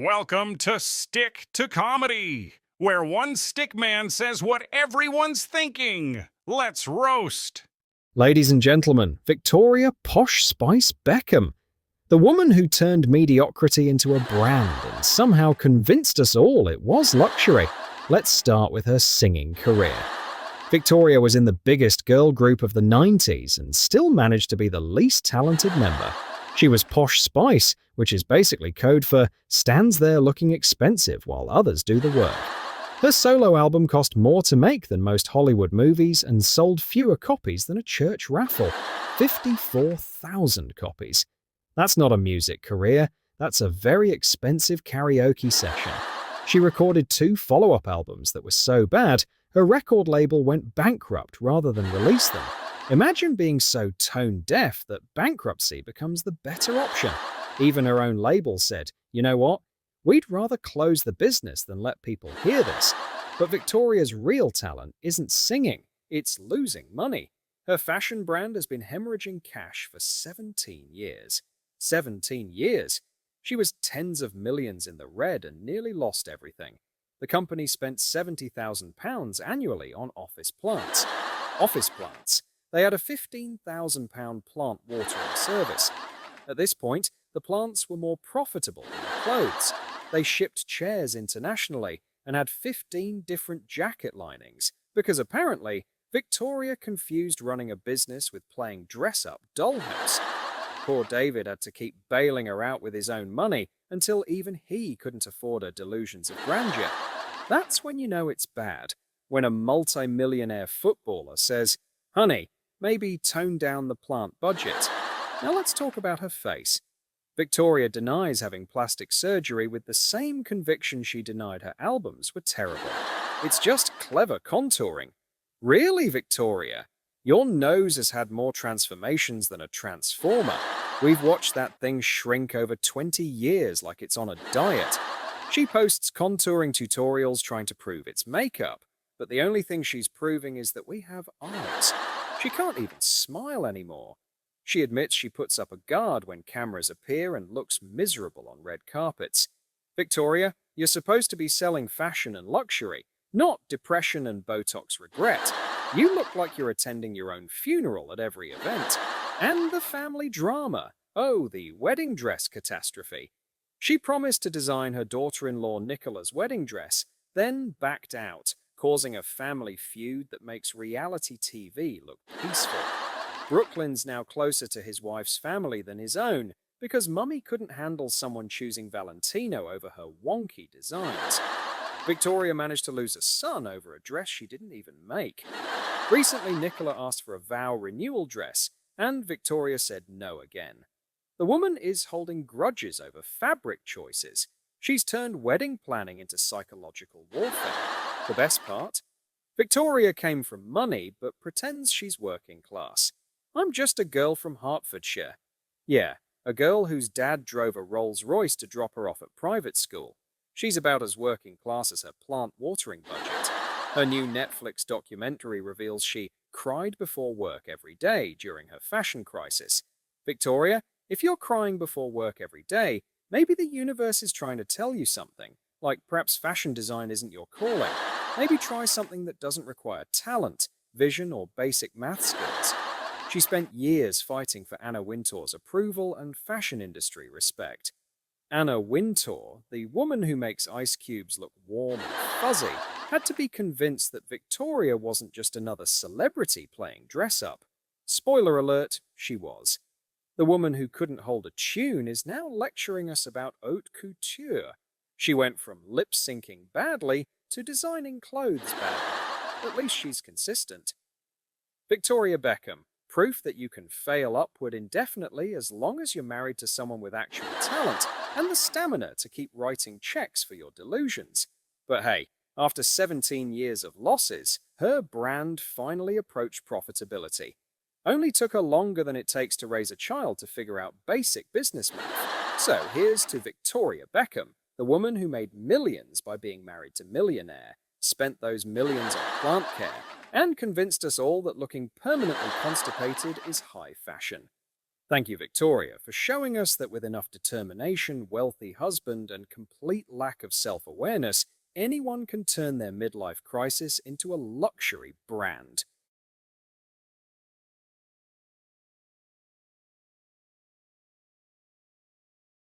Welcome to Stick to Comedy, where one stick man says what everyone's thinking. Let's roast. Ladies and gentlemen, Victoria Posh Spice Beckham, the woman who turned mediocrity into a brand and somehow convinced us all it was luxury. Let's start with her singing career. Victoria was in the biggest girl group of the 90s and still managed to be the least talented member. She was Posh Spice, which is basically code for stands there looking expensive while others do the work. Her solo album cost more to make than most Hollywood movies and sold fewer copies than a church raffle. 54,000 copies. That's not a music career, that's a very expensive karaoke session. She recorded 2 follow-up albums that were so bad, her record label went bankrupt rather than release them. Imagine being so tone-deaf that bankruptcy becomes the better option. Even her own label said, "You know what? We'd rather close the business than let people hear this." But Victoria's real talent isn't singing, it's losing money. Her fashion brand has been hemorrhaging cash for 17 years. 17 years? She was tens of millions in the red and nearly lost everything. The company spent £70,000 annually on office plants. Office plants? They had a £15,000 plant watering service. At this point, the plants were more profitable than the clothes. They shipped chairs internationally and had 15 different jacket linings because apparently Victoria confused running a business with playing dress-up dollhouse. Poor David had to keep bailing her out with his own money until even he couldn't afford her delusions of grandeur. That's when you know it's bad, when a multi-millionaire footballer says, "Honey, maybe tone down the plant budget." Now let's talk about her face. Victoria denies having plastic surgery with the same conviction she denied her albums were terrible. It's just clever contouring. Really, Victoria? Your nose has had more transformations than a transformer. We've watched that thing shrink over 20 years like it's on a diet. She posts contouring tutorials trying to prove it's makeup, but the only thing she's proving is that we have eyes. She can't even smile anymore. She admits she puts up a guard when cameras appear and looks miserable on red carpets. Victoria, you're supposed to be selling fashion and luxury, not depression and Botox regret. You look like you're attending your own funeral at every event. And the family drama. Oh, the wedding dress catastrophe. She promised to design her daughter-in-law Nicola's wedding dress, then backed out, causing a family feud that makes reality TV look peaceful. Brooklyn's now closer to his wife's family than his own because Mummy couldn't handle someone choosing Valentino over her wonky designs. Victoria managed to lose a son over a dress she didn't even make. Recently, Nicola asked for a vow renewal dress, and Victoria said no again. The woman is holding grudges over fabric choices. She's turned wedding planning into psychological warfare. The best part? Victoria came from money, but pretends she's working class. "I'm just a girl from Hertfordshire." Yeah, a girl whose dad drove a Rolls-Royce to drop her off at private school. She's about as working class as her plant watering budget. Her new Netflix documentary reveals she cried before work every day during her fashion crisis. Victoria, if you're crying before work every day, maybe the universe is trying to tell you something, like perhaps fashion design isn't your calling. Maybe try something that doesn't require talent, vision, or basic math skills. She spent years fighting for Anna Wintour's approval and fashion industry respect. Anna Wintour, the woman who makes ice cubes look warm and fuzzy, had to be convinced that Victoria wasn't just another celebrity playing dress-up. Spoiler alert, she was. The woman who couldn't hold a tune is now lecturing us about haute couture. She went from lip-syncing badly to designing clothes badly. At least she's consistent. Victoria Beckham, proof that you can fail upward indefinitely as long as you're married to someone with actual talent and the stamina to keep writing checks for your delusions. But hey, after 17 years of losses, her brand finally approached profitability. Only took her longer than it takes to raise a child to figure out basic business math. So here's to Victoria Beckham, the woman who made millions by being married to millionaire, spent those millions on plant care, and convinced us all that looking permanently constipated is high fashion. Thank you, Victoria, for showing us that with enough determination, wealthy husband, and complete lack of self awareness, anyone can turn their midlife crisis into a luxury brand.